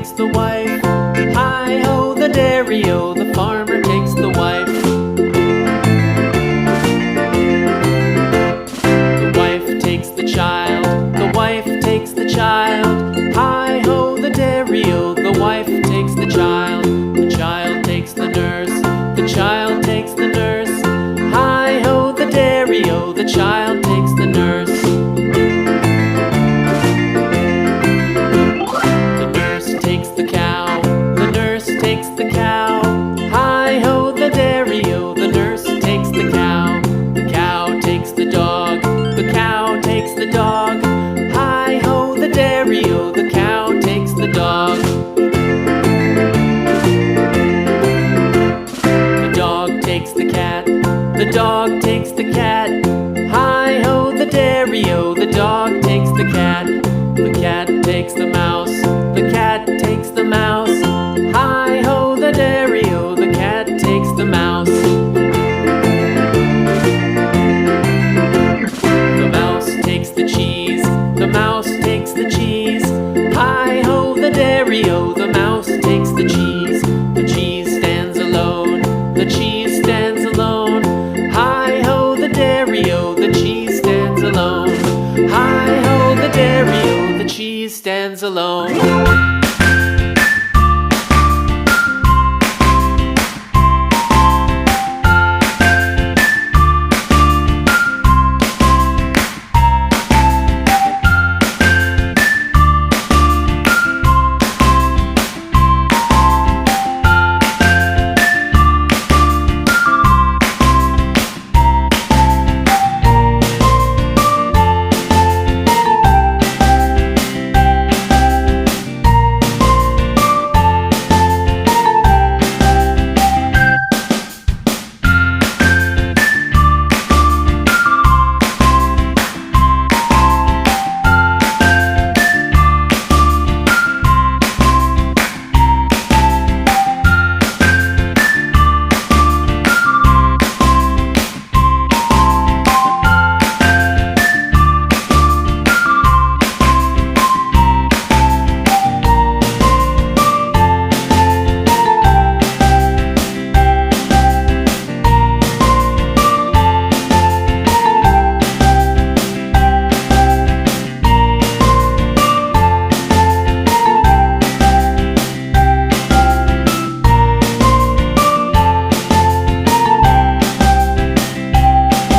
takes the wife. Hi-ho, the dairy-o, the farmer takes the wife. The wife takes the child, the wife takes the child. Hi-ho, the dairy-o, the wife takes the child. The child takes the nurse, the child takes the nurse. Hi-ho, the dairy-o, the child takes the nurse. The nurse takes the cow, the nurse takes the cow. Hi-ho, the dairy-o, the nurse takes the cow. The cow takes the dog, the cow takes the dog. Hi-ho, the dairy-o, the cow takes the dog. The dog takes the cat, the dog takes the cat. Hi-ho, the dairy-o, the dog takes the cat. The cat takes the mouse, the cat takes the mouse. Hi-ho, the dairy-o, the cat takes the mouse. The mouse takes the cheese, the mouse takes the cheese. Hi-ho, the dairy-o, the mouse takes the cheese. The cheese stands alone, the cheese stands alone. Hi-ho, the dairy-o, the cheese stands alone. Hi-ho, the dairy-o, the cheese stands alone.